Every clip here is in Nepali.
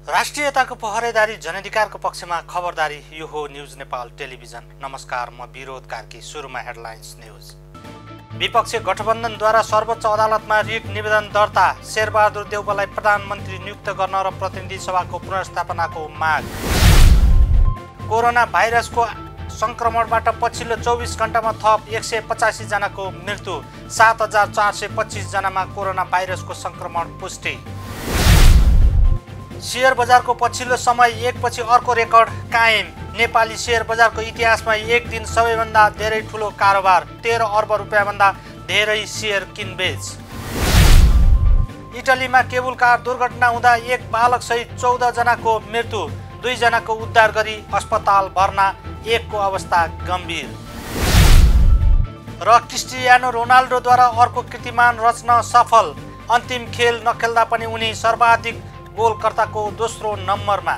राष्ट्रियताको पहरेदारी जनअधिकारको पक्षमा खबरदारी यो हो न्युज नेपाल टेलिभिजन। नमस्कार, म विरोध कार्की। सुरुमा हेडलाइन्स न्युज। विपक्षी गठबन्धनद्वारा सर्वोच्च अदालतमा रिट निवेदन दर्ता। शेरबहादुर देउवालाई प्रधानमन्त्री नियुक्त गर्न र प्रतिनिधि सभाको पुनर्स्थापनाको माग। कोरोना भाइरसको संक्रमणबाट पछिल्लो 24 घण्टामा थप 185 जनाको मृत्यु। 7425 जनामा कोरोना भाइरसको संक्रमण पुष्टि। शेयर बजारको पछिल्लो समय एकपछि अर्को रेकर्ड कायम। नेपाली शेयर बजारको इतिहासमा एक दिन सबैभन्दा धेरै ठुलो कारोबार। 13 अर्ब रुपियाँभन्दा धेरै शेयर किनबेच। इटलीमा केबुल कार दुर्घटना हुँदा एक बालक सहित 14 जनाको मृत्यु। 2 जनाको उद्धार गरी अस्पताल भर्ना, एकको अवस्था गम्भीर। र क्रिस्टियानो रोनाल्डोद्वारा अर्को कीर्तिमान रच्न सफल। अन्तिम खेल नखेल्दा पनि उनी सर्वाधिक गोलकर्ताको दोस्रो नम्बरमा।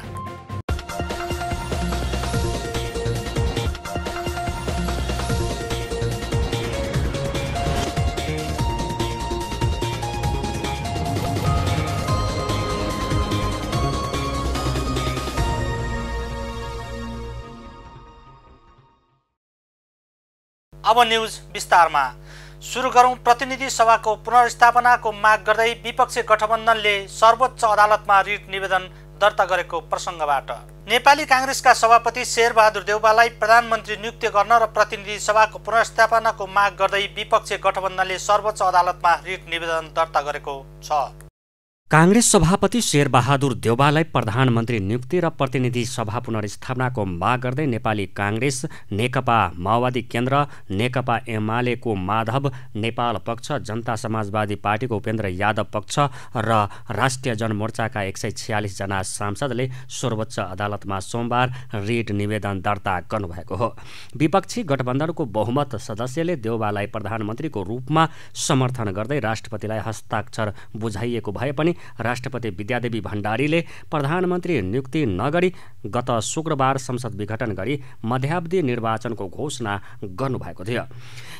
अब न्युज विस्तारमा। सुरु गरौं प्रतिनिधि सभाको पुनर्स्थापनाको माग गर्दै विपक्षी गठबन्धनले सर्वोच्च अदालतमा रिट निवेदन दर्ता गरेको प्रसङ्गबाट। नेपाली कांग्रेसका सभापति शेरबहादुर देउवालाई प्रधानमन्त्री नियुक्त गर्न र प्रतिनिधि सभाको पुनर्स्थापनाको माग गर्दै विपक्षी गठबन्धनले सर्वोच्च अदालतमा रिट निवेदन दर्ता गरेको छ। कांग्रेस सभापति शेरबहादुर देउवालाई प्रधानमन्त्री नियुक्ति र प्रतिनिधि सभा पुनर्स्थापनाको माग गर्दै नेपाली कांग्रेस, नेकपा माओवादी केन्द्र, नेकपा एमालेको माधव नेपाल पक्ष, जनता समाजवादी पार्टीको उपेन्द्र यादव पक्ष र राष्ट्रिय जनमोर्चाका 146 जना सांसदले सर्वोच्च अदालतमा सोमबार रिट निवेदन दर्ता गर्नुभएको हो। विपक्षी गठबन्धनको बहुमत सदस्यले देउवालाई प्रधानमन्त्रीको रूपमा समर्थन गर्दै राष्ट्रपतिलाई हस्ताक्षर बुझाइएको भए पनि राष्ट्रपति विद्यादेवी भण्डारीले प्रधानमन्त्री नियुक्ति नगरी गत शुक्रबार संसद विघटन गरी मध्यावधि निर्वाचनको घोषणा गर्नुभएको थियो।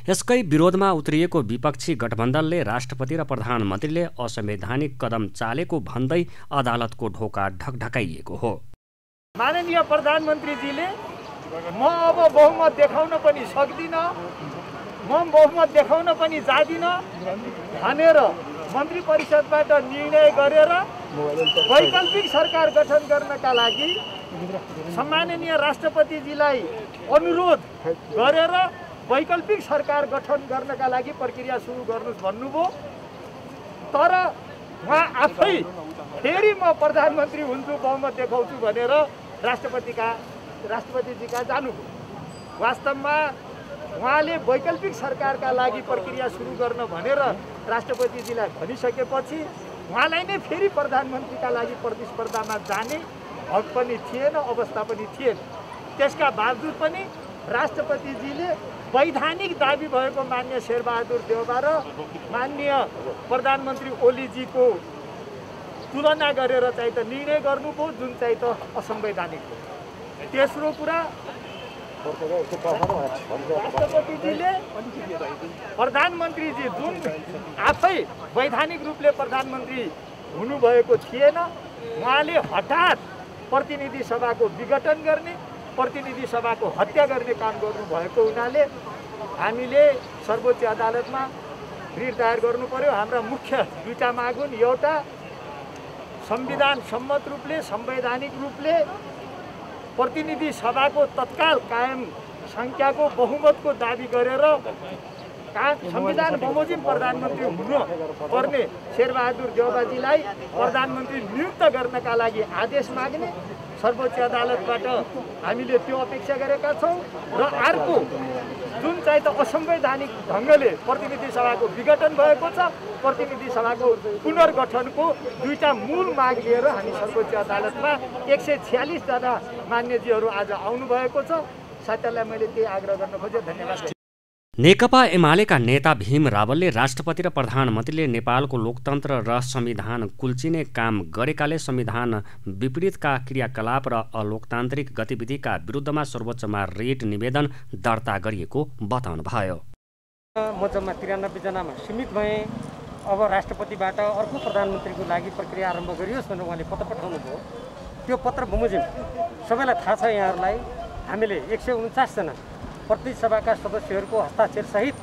यसकै विरोधमा उत्रिएको विपक्षी गठबन्धनले राष्ट्रपति र प्रधानमन्त्रीले असंवैधानिक कदम चालेको भन्दै अदालतको ढोका ढकढकाइएको हो। माननीय प्रधानमन्त्रीजीले म अब बहुमत देखाउन पनि सक्दिनँ, म बहुमत देखाउन पनि जादिनँ भनेर मन्त्री परिषदबाट निर्णय गरेर वैकल्पिक सरकार गठन गर्नका लागि सम्माननीय राष्ट्रपतिजीलाई अनुरोध गरेर वैकल्पिक सरकार गठन गर्नका लागि प्रक्रिया सुरु गर्नुहोस् भन्नुभयो। तर उहाँ आफै फेरि म प्रधानमन्त्री हुन्छु, बहुमत देखाउँछु भनेर राष्ट्रपतिजीका जानुभयो। वास्तवमा उहाँले वैकल्पिक सरकारका लागि प्रक्रिया सुरु गर्न भनेर राष्ट्रपतिजीलाई भनिसकेपछि उहाँलाई नै फेरि प्रधानमन्त्रीका लागि प्रतिस्पर्धामा जाने हक पनि थिएन, अवस्था पनि थिएन। त्यसका बावजुद पनि राष्ट्रपतिजीले वैधानिक दाबी भएको मान्य शेरबहादुर देउवा र माननीय प्रधानमन्त्री ओलीजीको तुलना गरेर चाहिँ त निर्णय गर्नुभयो, जुन चाहिँ त असंवैधानिक हो। तेस्रो कुरा, राष्ट्रपतिजीले प्रधानमन्त्रीजी जुन आफै वैधानिक रूपले प्रधानमन्त्री हुनुभएको थिएन, उहाँले हठात प्रतिनिधि सभाको विघटन गर्ने, प्रतिनिधि सभाको हत्या गर्ने काम गर्नुभएको हुनाले हामीले सर्वोच्च अदालतमा रिट दायर गर्नु पर्यो। हाम्रा मुख्य दुईटा माग हुन्। एउटा, संविधान सम्मत रूपले, संवैधानिक रूपले प्रतिनिधि सभाको तत्काल कायम संख्याको बहुमतको दाबी गरेर संविधान बमोजिम प्रधानमन्त्री हुनु पर्ने शेरबहादुर देउवाजीलाई प्रधानमन्त्री नियुक्त गर्नका लागि आदेश माग्ने सर्वोच्च अदालतबाट हामीले त्यो अपेक्षा गरेका छौँ। र अर्को, जुन चाहिँ त असंवैधानिक ढङ्गले प्रतिनिधि सभाको विघटन भएको छ, प्रतिनिधि सभाको पुनर्गठनको दुईटा मूल माग लिएर हामी सर्वोच्च अदालतमा 146 जना मान्यजीहरू आज आउनुभएको छ। साथीहरूलाई मैले त्यही आग्रह गर्न खोजेँ। धन्यवाद। नेकपा एमालेका नेता भीम रावलले राष्ट्रपति र प्रधानमन्त्रीले नेपालको लोकतन्त्र र संविधान कुल्चिने काम गरेकाले संविधान विपरीतका क्रियाकलाप र अलोकतान्त्रिक गतिविधिका विरुद्धमा सर्वोच्चमा रिट निवेदन दर्ता गरिएको बताउनुभयो। म जम्मा 93 जनामा सीमित भएँ। अब राष्ट्रपतिबाट अर्को प्रधानमन्त्रीको लागि प्रक्रिया आरम्भ गरियोस् भनेर उहाँले पत्र पठाउनु भयो। त्यो पत्र बमोजिम सबैलाई थाहा छ। यहाँहरूलाई हामीले 149 जना प्रतिनिधि सभाका सदस्यहरूको हस्ताक्षरसहित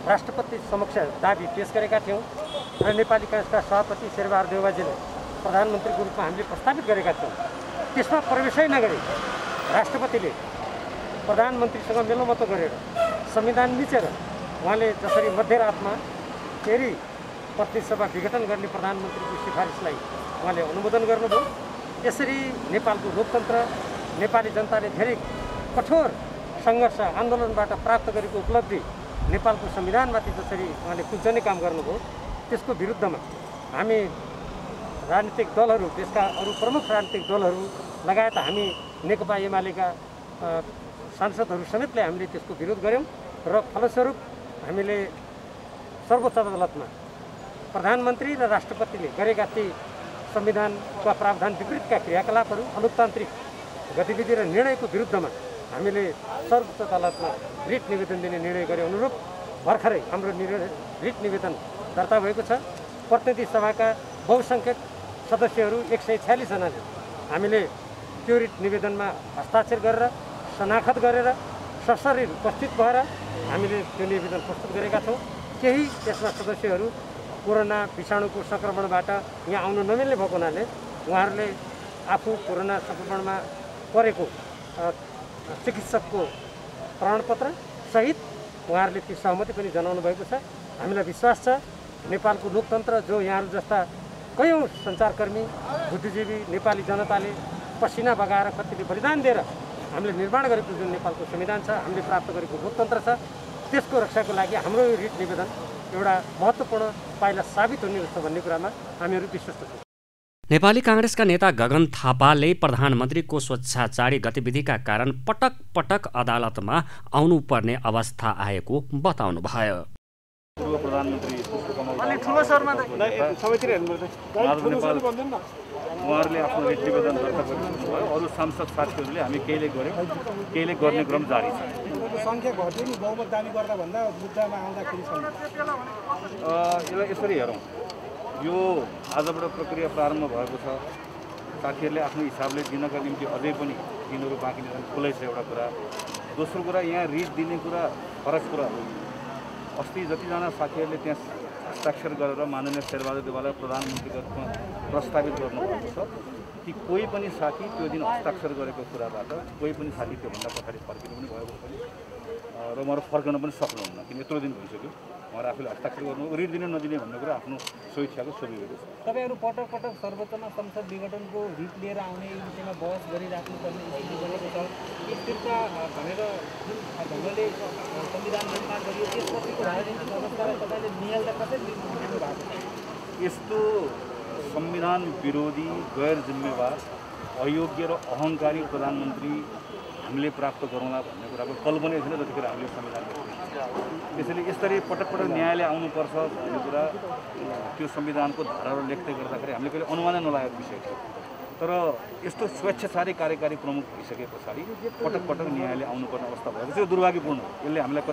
राष्ट्रपति समक्ष दाबी पेश गरेका थियौँ र नेपाली काङ्ग्रेसका सभापति शेरबहादुर देउवाजीले प्रधानमन्त्रीको रूपमा हामीले प्रस्तावित गरेका थियौँ। त्यसमा प्रवेशै नगरी राष्ट्रपतिले प्रधानमन्त्रीसँग मेलोमतो गरेर संविधान मिचेर उहाँले जसरी मध्यरातमा फेरि प्रतिनिधि सभा विघटन गर्ने प्रधानमन्त्रीको सिफारिसलाई उहाँले अनुमोदन गर्नुभयो। यसरी नेपालको लोकतन्त्र, नेपाली जनताले धेरै कठोर सङ्घर्ष आन्दोलनबाट प्राप्त गरेको उपलब्धि नेपालको संविधानमाथि जसरी उहाँले कुल्चने काम गर्नुभयो, त्यसको विरुद्धमा हामी राजनीतिक दलहरू, देशका अरू प्रमुख राजनीतिक दलहरू लगायत हामी नेकपा एमालेका सांसदहरू समेतले हामीले त्यसको विरोध गऱ्यौँ र फलस्वरूप हामीले सर्वोच्च अदालतमा प्रधानमन्त्री र राष्ट्रपतिले गरेका ती संविधानका प्रावधान विपरीतका क्रियाकलापहरू, अलोकतान्त्रिक गतिविधि र निर्णयको विरुद्धमा हामीले सर्वोच्च अदालतमा रिट निवेदन दिने निर्णय गरे अनुरूप भर्खरै हाम्रो रिट निवेदन दर्ता भएको छ। प्रतिनिधि सभाका बहुसङ्ख्यक सदस्यहरू 146 जनाले हामीले त्यो रिट निवेदनमा हस्ताक्षर गरेर शनाखत गरेर सशरीर उपस्थित भएर हामीले त्यो निवेदन प्रस्तुत गरेका छौँ। केही त्यसमा सदस्यहरू कोरोना विषाणुको सङ्क्रमणबाट यहाँ आउनु नमिल्ने भएको हुनाले उहाँहरूले आफू कोरोना सङ्क्रमणमा परेको चिकित्सकको प्रमाणपत्र सहित उहाँहरूले ती सहमति पनि जनाउनु भएको छ। हामीलाई विश्वास छ नेपालको लोकतन्त्र जो यहाँहरू जस्ता कयौँ सञ्चारकर्मी, बुद्धिजीवी, नेपाली जनताले पसिना बगाएर कतिले बलिदान दिएर हामीले निर्माण गरेको जुन नेपालको संविधान छ, हामीले प्राप्त गरेको लोकतन्त्र छ, त्यसको रक्षाको लागि हाम्रो यो रिट निवेदन एउटा महत्त्वपूर्ण पाइला साबित हुने रहेछ भन्ने कुरामा हामीहरू विश्वस्त छौँ। नेपाली काङ्ग्रेसका नेता गगन थापाले प्रधानमन्त्रीको स्वेच्छाचारी गतिविधिका कारण पटक पटक अदालतमा आउनुपर्ने अवस्था आएको बताउनुभयो। पूर्व प्रधानमन्त्री उहाँहरूले आफ्नो रिट निवेदन दर्ता गरिसक्नुभयो। अरू सांसद साथीहरूले हामी केहीले गऱ्यौँ, केहीले गर्ने क्रम जारी छ। संख्या घट्यो नि, बहुमत दाबी गर्दा भन्दा मुद्दामा आउँदाखेरि यसलाई यसरी हेरौँ, यो आजबाट प्रक्रिया प्रारम्भ भएको छ। साथीहरूले आफ्नो हिसाबले दिनका निम्ति अझै पनि दिनहरू बाँकी नै खुलै छ एउटा कुरा। दोस्रो कुरा, यहाँ रिट दिने कुरा फरक कुरा हो। अस्ति जतिजना साथीहरूले त्यहाँ हस्ताक्षर गरेर माननीय शेरबहादुर देउवालाई प्रधानमन्त्रीको रूपमा प्रस्तावित गर्नुभएको छ, ती कोही पनि साथी त्यो दिन हस्ताक्षर गरेको कुराबाट कोही पनि साथी त्योभन्दा पछाडि फर्किनु पनि भएको छैन र उहाँहरू फर्कन पनि सक्नुहुन्न। किन यत्रो दिन भइसक्यो उहाँहरू आफूले हस्ताक्षर गर्नु, रिट दिने नदिने भन्ने कुरा आफ्नो स्वेच्छाको सुविधा छ। तपाईँहरू पटक पटक सर्वोच्चमा संसद विघटनको रिट लिएर आउने विषयमा बहस गरिराख्नुपर्ने स्थिति बनेको छ। स्थिरता भनेर जुन ढङ्गले संविधान निर्माण गरियो त्यसपछिको राजनीतिक अवस्थालाई तपाईँले निहाल्दा कसरी लिनु भएको छ? यस्तो संविधान विरोधी, गैर जिम्मेवार, अयोग्य र अहङ्कारी प्रधानमन्त्री हामीले प्राप्त गरौँला भन्ने कुराको कल्पनै थिएन जतिखेर हामीले संविधान ल्याउँथ्यौँ। त्यसैले यसरी पटक पटक न्यायालय आउनुपर्छ भन्ने कुरा त्यो संविधानको धाराहरू लेख्दै गर्दाखेरि हामीले कहिले अनुमानै नलागेको विषय थियो। तर यस्तो स्वेच्छाचारी कार्यकारी प्रमुख भइसके पछाडि पटक पटक न्यायालय आउनुपर्ने अवस्था भएको चाहिँ दुर्भाग्यपूर्ण हो। यसले हामीलाई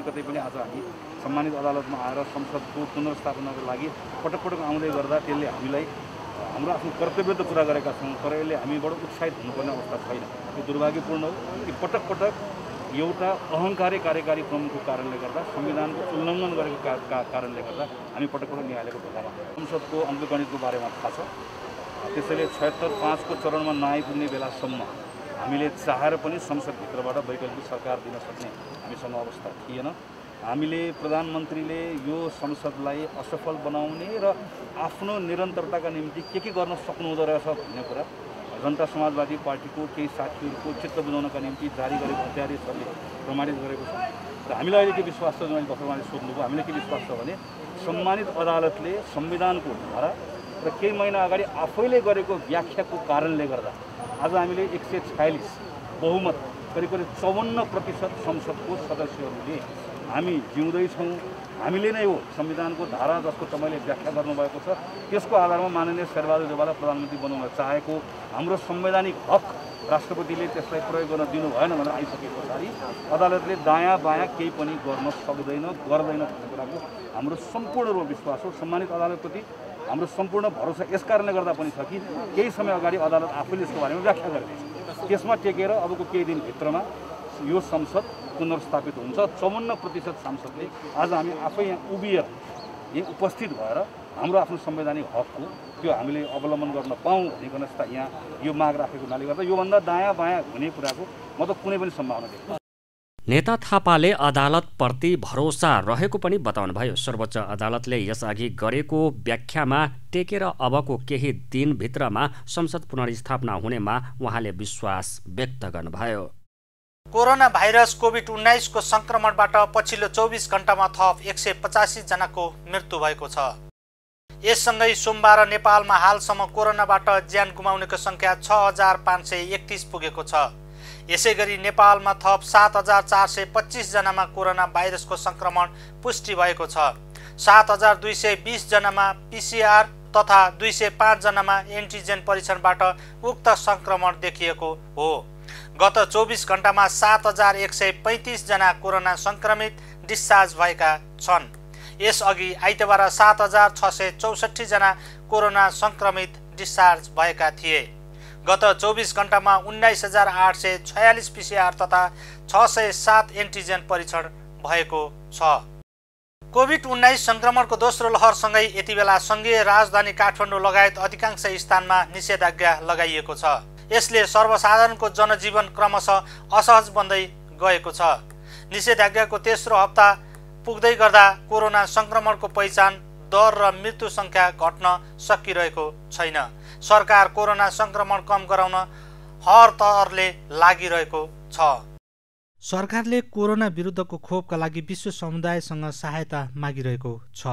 कतै पनि आज हामी सम्मानित अदालतमा आएर संसदको पुनर्स्थापनाको लागि पटक पटक आउँदै गर्दा त्यसले हामीलाई हाम्रो आफ्नो कर्तव्य त पुरा गरेका छौँ, तर यसले हामीबाट उत्साहित हुनुपर्ने अवस्था छैन। यो दुर्भाग्यपूर्ण हो कि पटक पटक एउटा अहङ्कारी कार्यकारी प्रमुखको कारणले गर्दा, संविधानको उल्लङ्घन गरेको कारणले गर्दा हामी पटक पटक न्यायालयको ढोकामा। संसदको अङ्कगणितको बारेमा थाहा छ। त्यसैले 76.5 को चरणमा नआइपुग्ने बेलासम्म हामीले चाहेर पनि संसदभित्रबाट वैकल्पिक सरकार दिन सक्ने हामीसँग अवस्था थिएन। हामीले प्रधानमन्त्रीले यो संसदलाई असफल बनाउने र आफ्नो निरन्तरताका निम्ति के गर्न सक्नुहुँदो रहेछ भन्ने कुरा जनता समाजवादी पार्टीको केही साथीहरूको चित्त बुझाउनका निम्ति जारी गरेको अध्यादेशहरूले प्रमाणित गरेको छ। र हामीलाई अहिले के विश्वास छ, मैले भर्खर सोध्नुभयो, हामीले के विश्वास छ भने सम्मानित अदालतले संविधानको धारा र केही महिना अगाडि आफैले गरेको व्याख्याको कारणले गर्दा आज हामीले 146 बहुमत करिब 54% संसदको सदस्यहरूले हामी जिउँदैछौँ, हामीले नै हो संविधानको धारा जसको तपाईँले व्याख्या गर्नुभएको छ त्यसको आधारमा माननीय शेरबहादुर देउवालाई प्रधानमन्त्री बनाउन चाहेको हाम्रो संवैधानिक हक राष्ट्रपतिले त्यसलाई प्रयोग गर्न दिनु भएन भनेर आइसके पछाडि अदालतले दायाँ बायाँ केही पनि गर्न सक्दैन गर्दैन भन्ने कुराको हाम्रो सम्पूर्ण रूपमा विश्वास हो। सम्मानित अदालतप्रति हाम्रो सम्पूर्ण भरोसा यस कारणले गर्दा पनि छ कि केही समय अगाडि अदालत आफैले यसको बारेमा व्याख्या गर्नेछ। त्यसमा टेकेर अबको केही दिनभित्रमा यो संसद पुनर्स्थापित हुन्छ। 54% सांसदले आज हामी आफै यहाँ उभिएर यहाँ उपस्थित भएर हाम्रो आफ्नो संवैधानिक हकको त्यो हामीले अवलम्बन गर्न पाऊँ भनिकन यहाँ यो माग राखेको हुनाले गर्दा योभन्दा दायाँ बायाँ हुने कुराको म त कुनै पनि सम्भावना देख्दिनँ। नेता थापाले अदालतप्रति भरोसा रहेको पनि बताउनुभयो। सर्वोच्च अदालतले यसअघि गरेको व्याख्यामा टेकेर अबको केही दिनभित्रमा संसद पुनर्स्थापना हुनेमा उहाँले विश्वास व्यक्त गर्नुभयो। कोरोना भाइरस कोभिड-19 को संक्रमणबाट पछिल्लो 24 घण्टामा थप 185 जनाको मृत्यु भएको छ। यससँगै सोमबार नेपालमा हालसम्म कोरोनाबाट ज्यान गुमाउनेको संख्या 6531 पुगेको छ। यसैगरी नेपालमा थप 7425 जनामा कोरोना भाइरसको संक्रमण पुष्टि भएको छ। 7220 जनामा PCR तथा 205 जनामा एन्टिजेन परीक्षणबाट उक्त संक्रमण देखिएको हो। गत 24 घण्टामा 7135 जना कोरोना संक्रमित डिस्चार्ज भएका छन्। यसअघि आइतबार 7664 जना कोरोना संक्रमित डिस्चार्ज भएका थिए। गत 24 घण्टामा 19846 PCR तथा 607 एन्टिजेन परीक्षण भएको छ। कोभिड-19 संक्रमणको दोस्रो लहरसँगै यति बेला संघीय राजधानी काठमाडौँ लगायत अधिकांश स्थानमा निषेधाज्ञा लगाइएको छ। यसले सर्वसाधारणको जनजीवन क्रमशः असहज बन्दै गएको छ। निषेधाज्ञाको तेस्रो हप्ता पुग्दै गर्दा कोरोना संक्रमणको पहिचान दर र मृत्यु संख्या घट्न सकिरहेको छैन। सरकार कोरोना संक्रमण कम गराउन हर तहरले लागिरहेको छ। सरकारले कोरोना विरुद्धको खोपका लागि विश्व समुदायसँग सहायता मागिरहेको छ।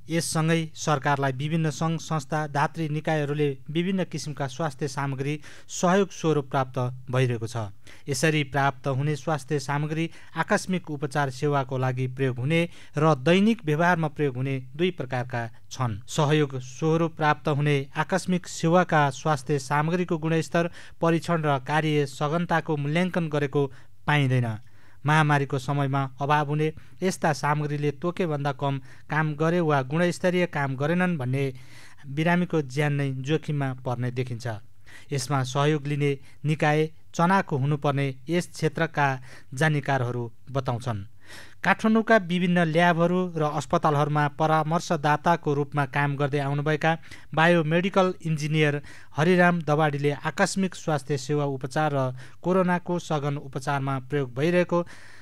यससँगै सरकारलाई विभिन्न सङ्घ संस्था धात्री निकायहरूले विभिन्न किसिमका स्वास्थ्य सामग्री सहयोग स्वरूप प्राप्त भइरहेको छ। यसरी प्राप्त हुने स्वास्थ्य सामग्री आकस्मिक उपचार सेवाको लागि प्रयोग हुने र दैनिक व्यवहारमा प्रयोग हुने दुई प्रकारका छन्। सहयोग स्वरूप प्राप्त हुने आकस्मिक सेवाका स्वास्थ्य सामग्रीको गुणस्तर, परीक्षण र कार्य सघनताको मूल्याङ्कन गरेको पाइँदैन। महामारीको समयमा अभाव हुने यस्ता सामग्रीले तोकेभन्दा कम काम गरे वा गुणस्तरीय काम गरेनन् भन्ने बिरामीको ज्यान नै जोखिममा पर्ने देखिन्छ। यसमा सहयोग लिने निकाय चनाखो हुनुपर्ने यस क्षेत्रका जानकारहरू बताउँछन्। काठमाडौँका विभिन्न ल्याबहरू र अस्पतालहरूमा परामर्शदाताको रूपमा काम गर्दै आउनुभएका बायोमेडिकल इन्जिनियर हरिराम दवाडीले आकस्मिक स्वास्थ्य सेवा उपचार र कोरोनाको सघन उपचारमा प्रयोग भइरहेको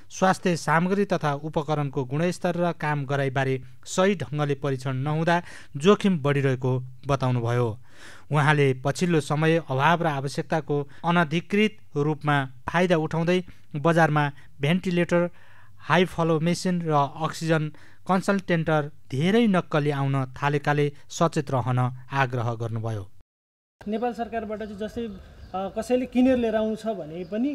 स्वास्थ्य सामग्री तथा उपकरणको गुणस्तर र काम गराइबारे सही ढङ्गले परीक्षण नहुँदा जोखिम बढिरहेको बताउनुभयो। उहाँले पछिल्लो समय अभाव र आवश्यकताको अनधिकृत रूपमा फाइदा उठाउँदै बजारमा भेन्टिलेटर, हाई फ्लो मेसिन र अक्सिजन कन्सल्टेन्टर धेरै नक्कली आउन थालेकाले सचेत रहन आग्रह गर्नुभयो। नेपाल सरकारबाट चाहिँ जस्तै कसैले किनेर लिएर आउँछ भने पनि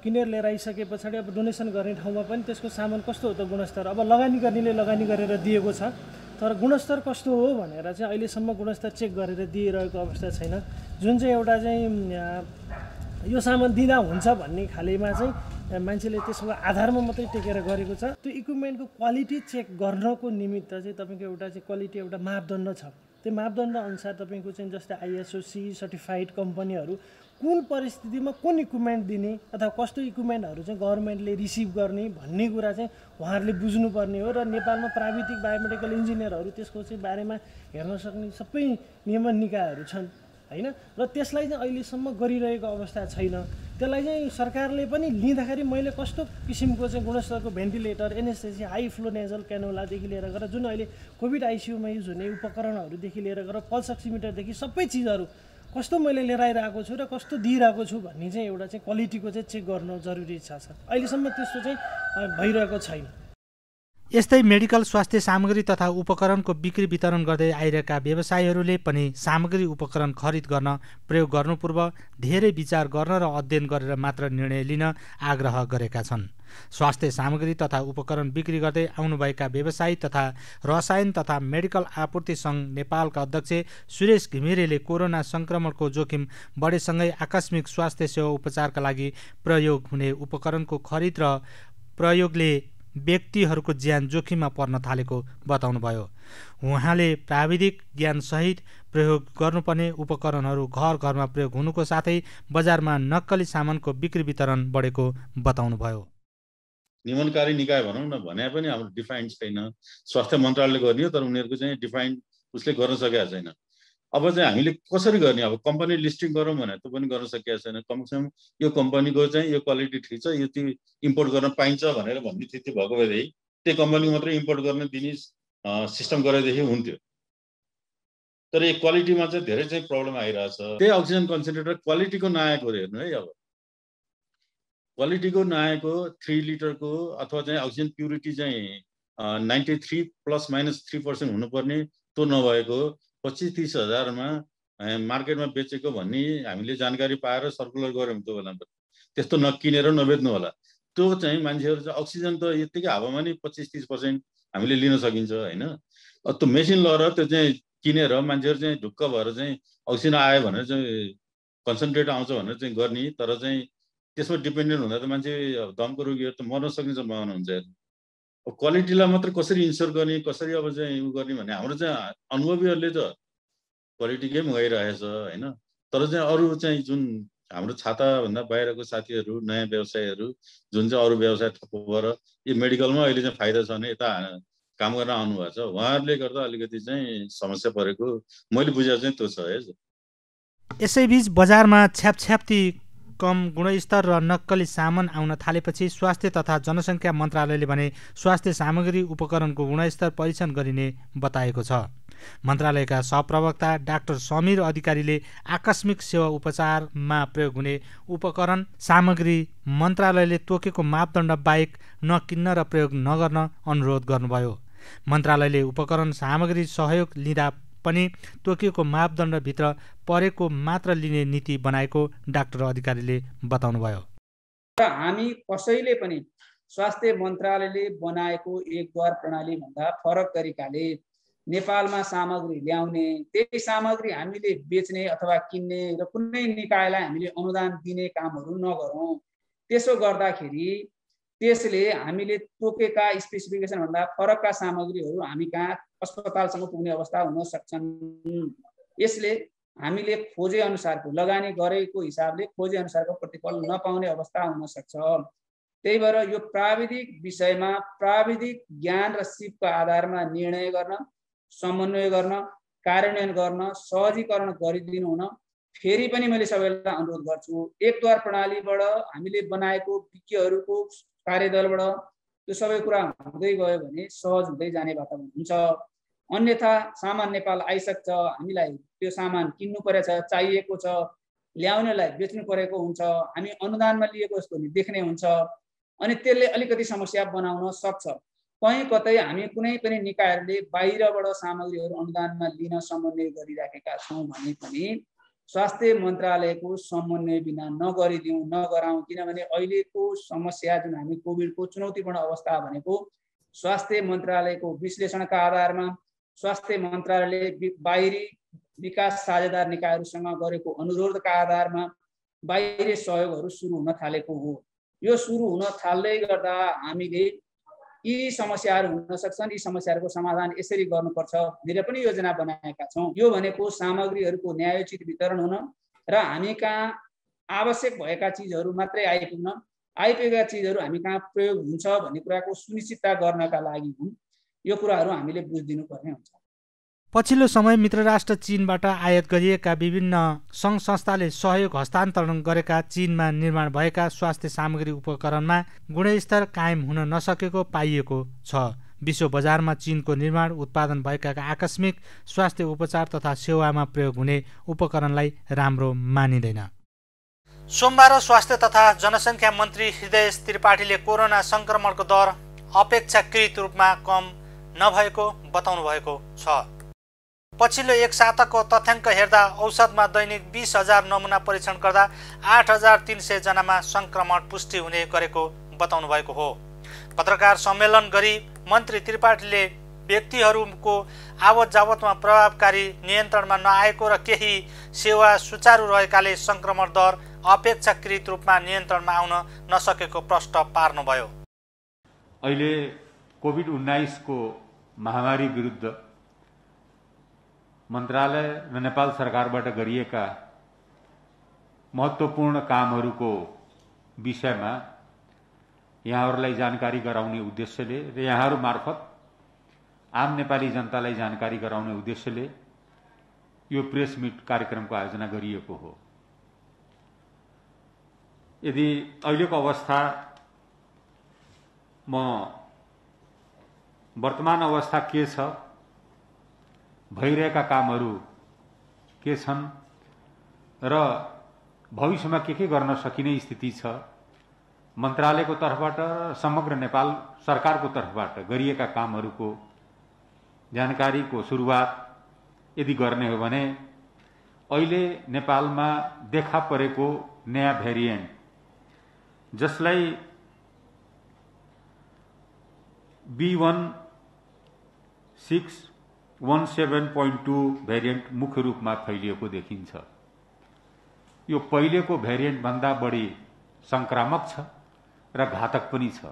किनेर लिएर आइसके पछाडि अब डोनेसन गर्ने ठाउँमा पनि त्यसको सामान कस्तो हो त गुणस्तर, अब लगानी गर्नेले लगानी गरेर दिएको छ तर गुणस्तर कस्तो हो भनेर चाहिँ अहिलेसम्म गुणस्तर चेक गरेर दिइरहेको अवस्था छैन। जुन चाहिँ एउटा चाहिँ यो सामान दिँदा हुन्छ भन्ने खालेमा चाहिँ मान्छेले त्यसको आधारमा मात्रै टेकेर गरेको छ। त्यो इक्विपमेन्टको क्वालिटी चेक गर्नको निमित्त चाहिँ तपाईँको एउटा चाहिँ क्वालिटी एउटा मापदण्ड छ। त्यो मापदण्ड अनुसार तपाईँको चाहिँ जस्तै ISO-C सर्टिफाइड कम्पनीहरू कुन परिस्थितिमा कुन इक्विपमेन्ट दिने अथवा कस्तो इक्विपमेन्टहरू चाहिँ गभर्मेन्टले रिसिभ गर्ने भन्ने कुरा चाहिँ उहाँहरूले बुझ्नुपर्ने हो। र नेपालमा प्राविधिक बायोमेडिकल इन्जिनियरहरू त्यसको चाहिँ बारेमा हेर्न सक्ने सबै नियमन निकायहरू छन् हैन। र त्यसलाई चाहिँ अहिलेसम्म गरिरहेको अवस्था छैन। त्यसलाई चाहिँ सरकारले पनि लिँदाखेरि मैले कस्तो किसिमको चाहिँ गुणस्तरको ventilator, anaesthesia, high flow nasal क्यानुलादेखि लिएर गरेर जुन अहिले कोभिड आइसियुमा युज हुने उपकरणहरूदेखि लिएर गरेर पल्स अक्सिमिटरदेखि सबै चिजहरू कस्तो मैले लिएर आइरहेको छु र कस्तो दिइरहेको छु भन्ने चाहिँ एउटा चाहिँ क्वालिटीको चाहिँ चेक गर्न जरुरी छ। अहिलेसम्म त्यस्तो चाहिँ भइरहेको छैन। यस्तै मेडिकल स्वास्थ्य सामग्री तथा उपकरणको बिक्री वितरण गर्दै आइरहेका व्यवसायीहरूले पनि सामग्री उपकरण खरिद गर्न प्रयोग गर्नु पूर्व धेरै विचार गर्न र अध्ययन गरेर मात्र निर्णय लिन आग्रह गरेका छन्। स्वास्थ्य सामग्री तथा उपकरण बिक्री गर्दै आउनुभएका व्यवसायी तथा रसायन तथा मेडिकल आपूर्ति सङ्घ नेपालका अध्यक्ष सुरेश घिमिरेले कोरोना संक्रमणको जोखिम बढेसँगै आकस्मिक स्वास्थ्य सेवा उपचारका लागि प्रयोग हुने उपकरणको खरिद र प्रयोगले व्यक्तिहरूको ज्यान जोखिममा पर्न थालेको बताउनुभयो। उहाँले प्राविधिक ज्ञानसहित प्रयोग गर्नुपर्ने उपकरणहरू घर घरमा प्रयोग हुनुको साथै बजारमा नक्कली सामानको बिक्री वितरण बढेको बताउनुभयो। नियमनकारी निकाय भनौँ न भने पनि हाम्रो डिफाइन्ड छैन। स्वास्थ्य मन्त्रालयले गर्ने हो तर उनीहरूको चाहिँ डिफाइन्ड उसले गर्न सकेका छैन। अब चाहिँ हामीले कसरी गर्ने? अब कम्पनी लिस्टिङ गरौँ भने त पनि गर्न सकेका छैन। कमसेकम यो कम्पनीको चाहिँ यो क्वालिटी ठिक छ, यो चाहिँ इम्पोर्ट गर्न पाइन्छ भनेर भन्ने स्थिति भएको भएदेखि त्यही कम्पनीको मात्रै इम्पोर्ट गर्न दिने सिस्टम गरेदेखि हुन्थ्यो। तर यो क्वालिटीमा चाहिँ धेरै चाहिँ प्रब्लम आइरहेछ। त्यही अक्सिजन कन्सन्ट्रेटर क्वालिटीको नआएको हेर्नु है। अब क्वालिटीको नआएको 3 लिटरको अथवा चाहिँ अक्सिजन प्युरिटी चाहिँ 93 ± 3% हुनुपर्ने त्यो नभएको 25-30 हजारमा मार्केटमा बेचेको भन्ने हामीले जानकारी पाएर सर्कुलर गऱ्यौँ। त्यो बेला त्यस्तो नकिनेर नबेच्नु होला। त्यो चाहिँ मान्छेहरू चाहिँ अक्सिजन त यत्तिकै हावामा नि 25-30% हामीले लिन सकिन्छ होइन। त्यो मेसिन लगाएर त्यो चाहिँ किनेर मान्छेहरू चाहिँ ढुक्क भएर चाहिँ अक्सिजन आयो भनेर चाहिँ कन्सन्ट्रेट आउँछ भनेर चाहिँ गर्ने। तर चाहिँ त्यसमा डिपेन्डेन्ट हुँदा त मान्छे दमको रोगीहरू त मर्न सक्ने सम्भावना हुन्छ। अब क्वालिटीलाई मात्र कसरी इन्स्योर गर्ने, कसरी अब चाहिँ उ गर्ने भने हाम्रो चाहिँ अनुभवीहरूले त क्वालिटीकै मगाइरहेछ होइन। तर चाहिँ अरू चाहिँ जुन हाम्रो छाताभन्दा बाहिरको साथीहरू, नयाँ व्यवसायहरू जुन चाहिँ अरू व्यवसाय थप्पो भएर यो मेडिकलमा अहिले चाहिँ फाइदा छ भने यता काम गर्न आउनुभएको छ, उहाँहरूले गर्दा अलिकति चाहिँ समस्या परेको मैले बुझेको चाहिँ त्यो छ है। यसैबीच बजारमा छ्यापछ्याप्ती कम गुणस्तर र नक्कली सामान आउन थालेपछि स्वास्थ्य तथा जनसङ्ख्या मन्त्रालयले भने स्वास्थ्य सामग्री उपकरणको गुणस्तर परीक्षण गरिने बताएको छ। मन्त्रालयका सहप्रवक्ता डाक्टर समीर अधिकारीले आकस्मिक सेवा उपचारमा प्रयोग हुने उपकरण सामग्री मन्त्रालयले तोकेको मापदण्ड बाहेक नकिन्न र प्रयोग नगर्न अनुरोध गर्नुभयो। मन्त्रालयले उपकरण सामग्री सहयोग लिँदा पनि तोकिएको मापदण्डभित्र परेको मात्र लिने नीति बनाएको डाक्टर अधिकारीले बताउनुभयो। हामी कसैले पनि स्वास्थ्य मन्त्रालयले बनाएको एक द्वार प्रणाली भन्दा फरक तरिकाले नेपालमा सामग्री ल्याउने, त्यही सामग्री हामीले बेच्ने अथवा किन्ने र कुनै निकायलाई हामीले अनुदान दिने कामहरू नगरौँ। त्यसो गर्दाखेरि त्यसले हामीले तोकेका स्पेसिफिकेसन भन्दा फरकका सामग्रीहरू हामी कहाँ अस्पतालसम्म पुग्ने अवस्था हुन सक्छन्। यसले हामीले खोजे अनुसारको लगानी गरेको हिसाबले खोजे अनुसारको प्रतिफल नपाउने अवस्था हुन सक्छ। त्यही भएर यो प्राविधिक विषयमा प्राविधिक ज्ञान र सिपको आधारमा निर्णय गर्न, समन्वय गर्न, कार्यान्वयन गर्न, सहजीकरण गरिदिनु हुन फेरि पनि मैले सबैलाई अनुरोध गर्छु। एकद्वार प्रणालीबाट हामीले बनाएको विज्ञहरूको कार्यदलबाट त्यो सबै कुरा हुँदै गयो भने सहज हुँदै जाने वातावरण हुन्छ। अन्यथा सामान नेपाल आइसक्छ, हामीलाई त्यो सामान किन्नु परेछ, चाहिएको छ, ल्याउनेलाई बेच्नु परेको हुन्छ, हामी अनुदानमा लिएको जस्तो नि देख्ने हुन्छ। अनि त्यसले अलिकति समस्या बनाउन सक्छ। कहीँ कतै हामी कुनै पनि निकायहरूले बाहिरबाट सामग्रीहरू अनुदानमा लिन समन्वय गरिराखेका छौँ भने पनि स्वास्थ्य मन्त्रालयको समन्वय बिना नगरिदिउँ, नगराउँ। किनभने अहिलेको समस्या जुन हामी कोभिडको चुनौतीपूर्ण अवस्था भनेको स्वास्थ्य मन्त्रालयको विश्लेषणका आधारमा स्वास्थ्य मन्त्रालयले बाहिरी विकास साझेदार निकायहरूसँग गरेको अनुरोधका आधारमा बाहिरी सहयोगहरू सुरु हुन थालेको हो। यो सुरु हुन थाल्दै गर्दा हामीले यी समस्याहरू हुन सक्छन्, यी समस्याहरूको समाधान यसरी गर्नुपर्छ भनेर पनि योजना बनाएका छौँ। यो भनेको सामग्रीहरूको न्यायोचित वितरण हुन र हामी कहाँ आवश्यक भएका चिजहरू मात्रै आइपुग्न, आइपुगेका चिजहरू हामी कहाँ प्रयोग हुन्छ भन्ने कुराको सुनिश्चितता गर्नका लागि हुन्। यो कुराहरू हामीले बुझिदिनु पर्ने हुन्छ। पछिल्लो समय मित्र राष्ट्र चीनबाट आयात गरिएका विभिन्न सङ्घ संस्थाले सहयोग हस्तान्तरण गरेका चीनमा निर्माण भएका स्वास्थ्य सामग्री उपकरणमा गुणस्तर कायम हुन नसकेको पाइएको छ। विश्व बजारमा चीनको निर्माण उत्पादन भएका आकस्मिक स्वास्थ्य उपचार तथा सेवामा प्रयोग हुने उपकरणलाई राम्रो मानिँदैन। सोमबार स्वास्थ्य तथा जनसङ्ख्या मन्त्री हृदयेश त्रिपाठीले कोरोना संक्रमणको दर अपेक्षाकृत रूपमा कम नभएको बताउनु भएको छ। पछिल्लो एक साताको तथ्याङ्क हेर्दा औसतमा दैनिक 20,000 नमुना परीक्षण गर्दा 8,300 जनामा संक्रमण पुष्टि हुने गरेको बताउनु भएको हो। पत्रकार सम्मेलन गरी मन्त्री त्रिपाठीले व्यक्तिहरूको आवत जावतमा प्रभावकारी नियन्त्रणमा नआएको र केही सेवा सुचारू रहेकाले संक्रमण दर अपेक्षाकृत रूपमा नियन्त्रणमा आउन नसकेको प्रश्न पार्नुभयो। अहिले कोभिड-19 को महामारी विरुद्ध मन्त्रालय र नेपाल सरकारबाट गरिएका महत्त्वपूर्ण कामहरूको विषयमा यहाँहरूलाई जानकारी गराउने उद्देश्यले र यहाँहरू मार्फत आम नेपाली जनतालाई जानकारी गराउने उद्देश्यले यो प्रेस मिट कार्यक्रमको आयोजना गरिएको हो। यदि अहिलेको अवस्था वर्तमान अवस्था के छ, भइरहेका कामहरू के छन् र भविष्यमा के गर्न सकिने स्थिति छ, मन्त्रालयको तर्फबाट समग्र नेपाल सरकारको तर्फबाट गरिएका कामहरूको जानकारीको सुरुवात यदि गर्ने हो भने अहिले नेपालमा देखा परेको नयाँ भेरिएन्ट जसलाई B1.617.2 भेरिएन्ट मुख्य रूपमा फैलिएको देखिन्छ। यो पहिलेको भेरिएन्ट भन्दा बढी संक्रामक छ र घातक पनि छ।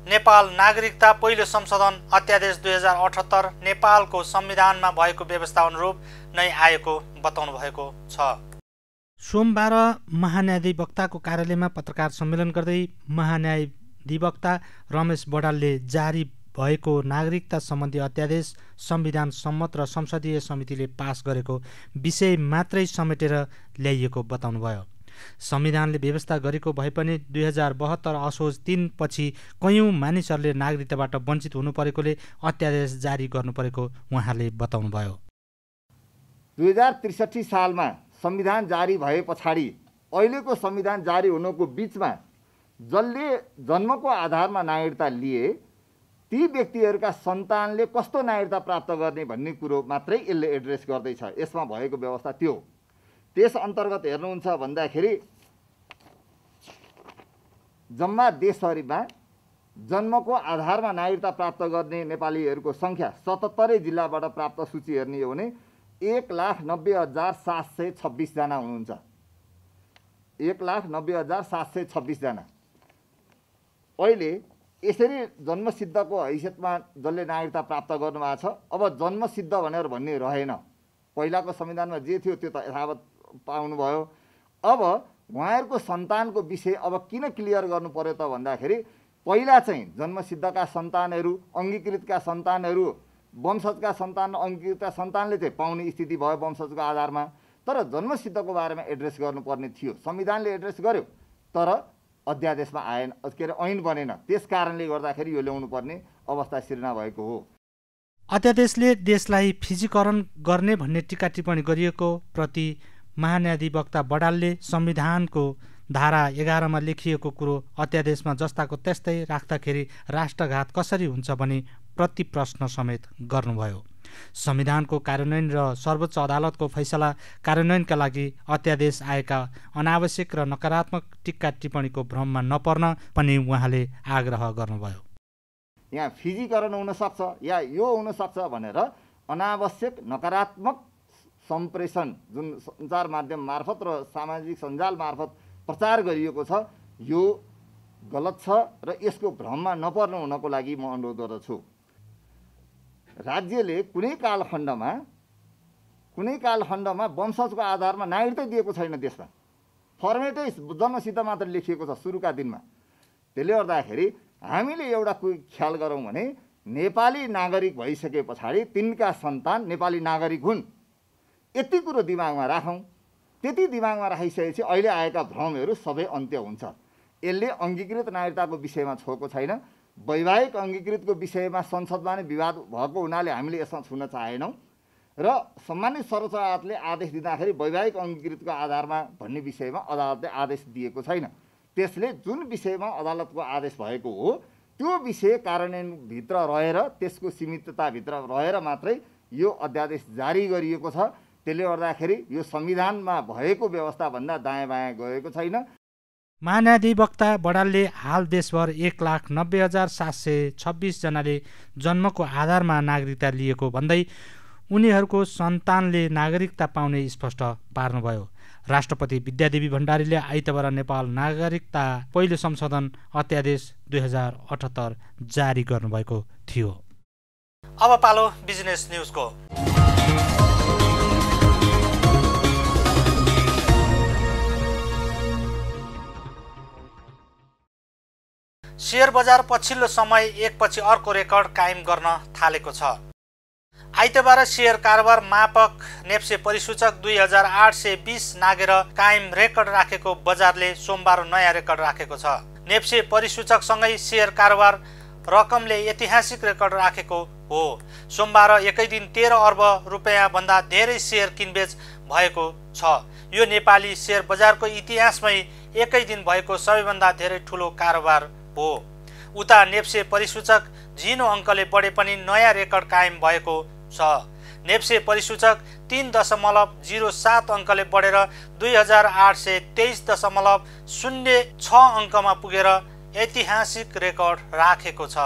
नेपाल नागरिकता पहिलो संशोधन अध्यादेश 2078 नेपालको संविधानमा भएको व्यवस्था अनुरूप नै आएको बताउनु भएको छ। सोमबार महान्यायाधिवक्ताको कार्यालयमा पत्रकार सम्मेलन गर्दै महान्यायाधिवक्ता रमेश बडालले जारी भएको नागरिकता सम्बन्धी अध्यादेश संविधान सम्मत र संसदीय समितिले पास गरेको विषय मात्रै समेटेर ल्याइएको बताउनुभयो। संविधानले व्यवस्था गरेको भए पनि 2072 असोज 3 पछि कयौं मानिसहरूले नागरिकताबाट वञ्चित हुनु परेकोले अध्यादेश जारी गर्नु परेको उहाँले बताउनुभयो। 2063 सालमा संविधान जारी भए पछाडि अहिलेको संविधान जारी हुनुको बीचमा जसले जन्मको आधारमा नागरिकता लिए ती व्यक्तिहरूका सन्तानले कस्तो नागरिकता प्राप्त गर्ने भन्ने कुरो मात्रै यसले एड्रेस गर्दैछ। यसमा भएको व्यवस्था त्यो त्यस अन्तर्गत हेर्नुहुन्छ भन्दाखेरि जम्मा देशभरिमा जन्मको आधारमा नागरिकता प्राप्त गर्ने नेपालीहरूको संख्या 77 जिल्लाबाट प्राप्त सूची हेर्ने हो भने 1,90,726 जना हुनुहुन्छ। 1,90,726 जना। अहिले यसरी जन्मसिद्धको हैसियतमा जसले नागरिकता प्राप्त गर्नुभएको छ, अब जन्मसिद्ध भनेर भन्ने रहेन। पहिलाको संविधानमा जे थियो त्यो त यथावत पाउनुभयो। अब उहाँहरूको सन्तानको विषय अब किन क्लियर गर्नु पर्यो त भन्दाखेरि पहिला चाहिँ जन्मसिद्धका सन्तानहरू, अङ्गीकृतका सन्तानहरू, वंशजका सन्तान, अङ्गीकृतका सन्तानले चाहिँ पाउने स्थिति भयो वंशजको आधारमा। तर जन्मसिद्धको बारेमा एड्रेस गर्नुपर्ने थियो। संविधानले एड्रेस गर्यो तर अध्यादेशमा आएन, के अरे ऐन बनेन। त्यस कारणले गर्दाखेरि यो ल्याउनु पर्ने अवस्था सिर्जना भएको हो। अध्यादेशले देशलाई फिजीकरण गर्ने भन्ने टीका टिप्पणी गरिएको प्रति महान्यायाधिवक्ता बडालले संविधानको धारा 11 मा लेखिएको कुरो अध्यादेशमा जस्ताको त्यस्तै राख्दाखेरि राष्ट्रघात कसरी हुन्छ भनी प्रति प्रश्न समेत गर्नुभयो। संविधानको कार्यान्वयन र सर्वोच्च अदालतको फैसला कार्यान्वयनका लागि अध्यादेश आएका अनावश्यक र नकारात्मक टीका टिप्पणीको भ्रममा नपर्न पनि उहाँले आग्रह गर्नुभयो। यहाँ फिजीकरण हुन सक्छ या यो हुन सक्छ भनेर अनावश्यक नकारात्मक सम्प्रेषण जुन सञ्चार माध्यम मार्फत र सामाजिक सञ्जाल मार्फत प्रचार गरिएको छ यो गलत छ र यसको भ्रममा नपर्नु हुनको लागि म अनुरोध गर्दछु। राज्यले कुनै कालखण्डमा वंशजको आधारमा नागरिकता दिएको छैन। देशमा फर्मेटै जन्मसिद्ध मात्र लेखिएको छ सुरुका दिनमा। त्यसले गर्दाखेरि हामीले एउटा ख्याल गरौँ भने नेपाली नागरिक भइसके पछाडि तिनका सन्तान नेपाली नागरिक हुन्, यति कुरो दिमागमा राखौँ। त्यति दिमागमा राखिसकेपछि अहिले आएका भ्रमहरू सबै अन्त्य हुन्छ। यसले अङ्गीकृत नागरिकताको विषयमा छोएको छैन। वैवाहिक अङ्गीकृतको विषयमा संसदमा नै विवाद भएको हुनाले हामीले यसमा छुन चाहेनौँ र सम्मानित सर्वोच्च अदालतले आदेश दिँदाखेरि वैवाहिक अङ्गीकृतको आधारमा भन्ने विषयमा अदालतले आदेश दिएको छैन। त्यसले जुन विषयमा अदालतको आदेश भएको हो त्यो विषय कार्यान्वयनभित्र रहेर त्यसको सीमितताभित्र रहेर मात्रै यो अध्यादेश जारी गरिएको छ। त्यसले गर्दाखेरि यो संविधानमा भएको व्यवस्थाभन्दा दायाँ बायाँ गएको छैन। महाधिवक्ता बडालले हाल देशभर 1,90,726 जनाले जन्मको आधारमा नागरिकता लिएको भन्दै उनीहरूको सन्तानले नागरिकता पाउने स्पष्ट पार्नुभयो। राष्ट्रपति विद्यादेवी भण्डारीले आइतबार नेपाल नागरिकता पहिलो संशोधन अध्यादेश 2078 जारी गर्नुभएको थियो। अब पालो बिजनेस न्युजको। शेयर बजार पछिल्लो समय एकपछि अर्को रेकर्ड कायम गर्न थालेको छ। आइतबार शेयर कारोबार मापक नेप्से परिसूचक 2820 नागेर कायम रेकर्ड राखेको बजारले सोमबार नयाँ रेकर्ड राखेको छ। नेप्से परिसूचकसँगै शेयर कारोबार रकमले ऐतिहासिक रेकर्ड राखेको हो। सोमबार एकै दिन 13 अर्ब रुपैयाँ भन्दा धेरै शेयर किनबेच भएको छ। यो नेपाली शेयर बजारको इतिहासमै एकै दिन भएको सबैभन्दा धेरै ठुलो कारोबार हो। उता नेप्से परिसूचक झिनो अङ्कले बढे पनि नयाँ रेकर्ड कायम भएको छ। नेप्से परिसूचक 3.07 अङ्कले बढेर 2823.06 अङ्कमा पुगेर ऐतिहासिक रेकर्ड राखेको छ।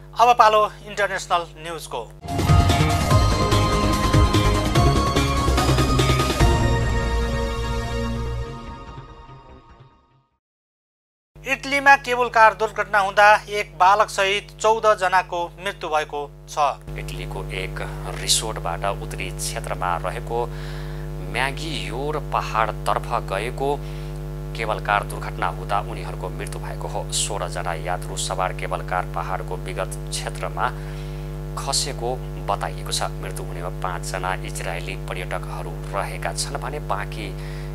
अब पालो इन्टरनेसनल न्युजको। इटलीमा केबल कार दुर्घटना हुँदा एक बालक सहित 14 जनाको मृत्यु भएको छ। इटलीको एक रिसोर्टबाट उत्तरी क्षेत्रमा रहेको म्यागियोर पहाडतर्फ गएको केबल कार दुर्घटना हुँदा उनीहरूको मृत्यु भएको हो। 16 जना यात्रु सवार केबल कार पहाडको विगत क्षेत्रमा खसेको बताइएको छ। मृत्यु हुनेमा 5 जना इजरायली पर्यटकहरू रहेका छन् भने बाँकी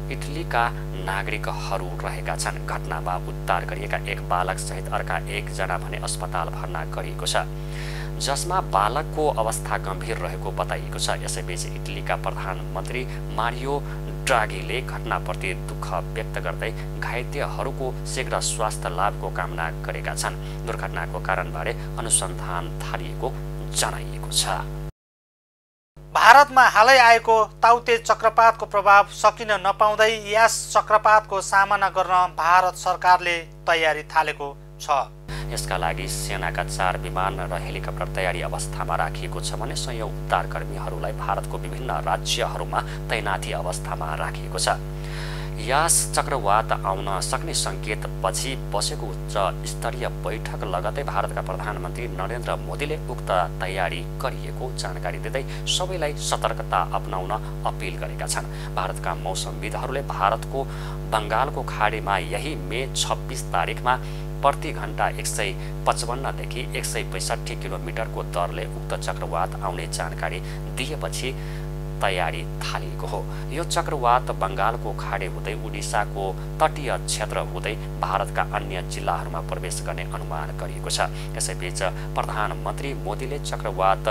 इटलीका नागरिकहरू रहेका छन्। घटनामा उद्धार गरिएका एक बालक सहित अर्का 1 जना भने अस्पताल भर्ना गरिएको छ, जसमा बालकको अवस्था गम्भीर रहेको बताइएको छ। यसैबीच इटलीका प्रधानमन्त्री मारियो ड्रागीले घटनाप्रति दुःख व्यक्त गर्दै घाइतेहरूको शीघ्र स्वास्थ्य लाभको कामना गरेका छन्। दुर्घटनाको कारणबारे अनुसन्धान थालिएको जनाइएको छ। भारतमा हालै आएको ताउते चक्रपातको प्रभाव सकिन नपाउँदै यस चक्रपातको सामना गर्न भारत सरकारले तयारी थालेको छ। यसका लागि सेनाका 4 विमान र हेलिकप्टर तयारी अवस्थामा राखिएको छ भने संयौं उद्धारकर्मीहरूलाई भारतको विभिन्न राज्यहरूमा तैनाथी अवस्थामा राखिएको छ। यस चक्रवात आउन सक्ने संकेत पछि बसेको उच्च स्तरीय बैठक लगतै भारतका प्रधानमन्त्री नरेन्द्र मोदीले उक्त तयारी गरिएको जानकारी दिँदै सबैलाई सतर्कता अपनाउन अपील गरेका छन्। भारतका मौसमविदहरूले भारतको बंगालको खाडीमा यही मे 26 तारिखमा प्रति घण्टा 155 देखि 165 किलोमिटरको दरले उक्त चक्रवात आउने जानकारी दिएपछि तयारी थालिएको हो। यो चक्रवात बंगालको खाडी हुँदै उडिसाको तटीय क्षेत्र हुँदै भारतका अन्य जिल्लाहरूमा प्रवेश गर्ने अनुमान गरिएको छ। यसैबीच प्रधानमन्त्री मोदीले चक्रवात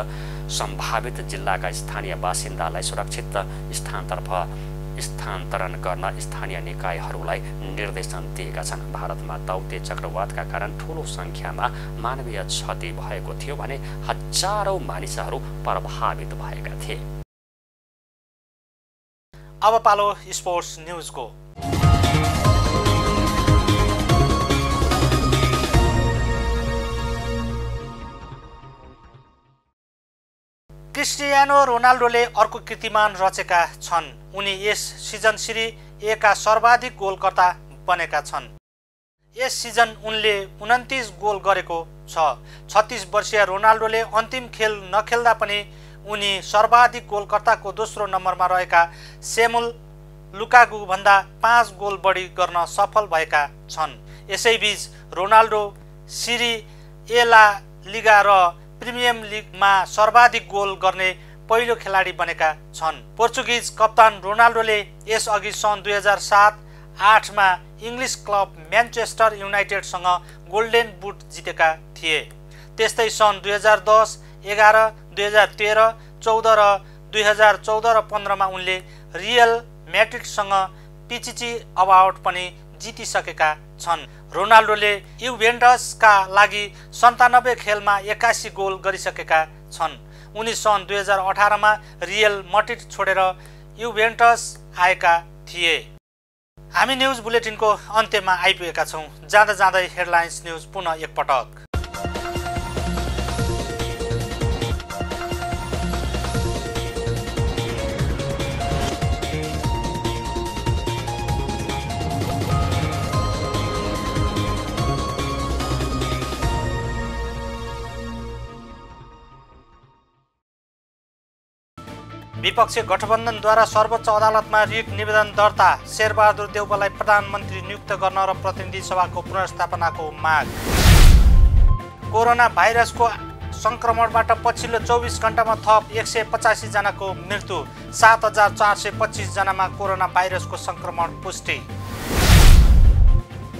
सम्भावित जिल्लाका स्थानीय बासिन्दालाई सुरक्षित स्थानतर्फ स्थानान्तरण गर्न स्थानीय निकायहरूलाई निर्देशन दिएका छन्। भारतमा ताउते चक्रवातका कारण ठूलो संख्यामा मानवीय क्षति भएको थियो भने हजारौं मानिसहरू प्रभावित भएका थिए। अब पालो स्पोर्ट्स न्युजको। क्रिस्टियानो रोनाल्डोले अर्को कीर्तिमान रचेका छन्। उनी यस सिजन सिरी ए का सर्वाधिक गोलकर्ता बनेका छन्। यस सिजन उनले 29 गोल गरेको छ। 36 वर्षीय रोनाल्डोले अन्तिम खेल नखेल्दा पनि उनी सर्वाधिक गोलकर्ताको दोस्रो नम्बरमा रहेका सेमुल लुकाकु भन्दा 5 गोल बढी गर्न सफल भएका छन्। यसैबीच रोनाल्डो सिरी ए ला लिगा र प्रिमियम लिगमा सर्वाधिक गोल गर्ने पहिलो खेलाडी बनेका छन्। पोर्चुगिज कप्तान रोनाल्डोले यसअघि सन् 2007-08 मा इङ्ग्लिस क्लब म्यानचेस्टर युनाइटेडसँग गोल्डन बुट जितेका थिए। त्यस्तै सन् 2010, 11, 2013, 14 र 2014 र 15 मा उनले रियल म्याड्रिडसँग पिचिची अवार्ड पनि जितिसकेका छन्। रोनाल्डोले युभेन्टसका लागि 97 खेलमा 81 गोल गरिसकेका छन्। उनी सन् 2018मा रियल मड्रिड छोडेर युभेन्टस आएका थिए। हामी न्युज बुलेटिनको अन्त्यमा आइपुगेका छौँ। जाँदा जाँदै हेडलाइन्स न्युज पुनः एकपटक। विपक्षी गठबन्धनद्वारा सर्वोच्च अदालतमा रिट निवेदन दर्ता, शेरबहादुर देउवालाई प्रधानमन्त्री नियुक्त गर्न र प्रतिनिधि सभाको पुनर्स्थापनाको माग। कोरोना भाइरसको संक्रमणबाट पछिल्लो 24 घण्टामा थप 185 जनाको मृत्यु, 7425 जनामा कोरोना भाइरसको संक्रमण पुष्टि।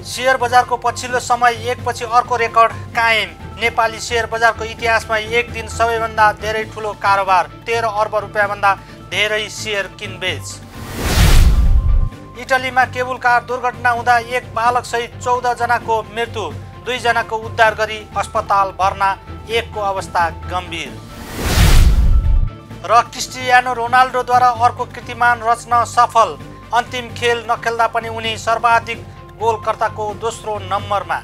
शेयर बजारको पछिल्लो समय एकपछि अर्को रेकर्ड कायम। नेपाली शेयर बजारको इतिहासमा एक दिन सबैभन्दा धेरै ठुलो कारोबार, 13 अर्ब रुपियाँभन्दा धेरै शेयर किनबेच। इटलीमा केबुल कार दुर्घटना हुँदा एक बालक सहित 14 जनाको मृत्यु, 2 जनाको उद्धार गरी अस्पताल भर्ना, एकको अवस्था गम्भीर। र क्रिस्टियानो रोनाल्डोद्वारा अर्को कीर्तिमान रच्न सफल, अन्तिम खेल नखेल्दा पनि उनी सर्वाधिक गोलकर्ताको दोस्रो नम्बरमा।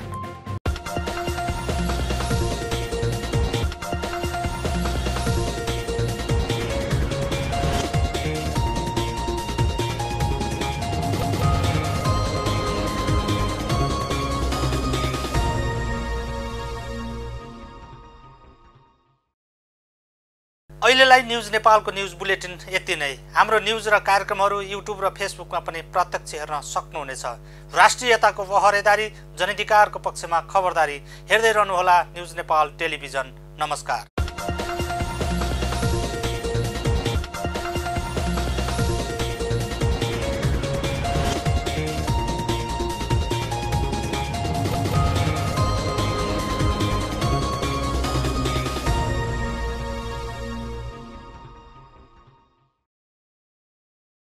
अहिलेलाई न्युज नेपालको न्युज बुलेटिन यति नै। हाम्रो न्युज र कार्यक्रमहरू युट्युब र फेसबुकमा पनि प्रत्यक्ष हेर्न सक्नुहुनेछ। राष्ट्रियताको पहरेदारी, जनाधिकारको पक्षमा खबरदारी हेर्दै रहनुहोला न्युज नेपाल टेलिभिजन। नमस्कार।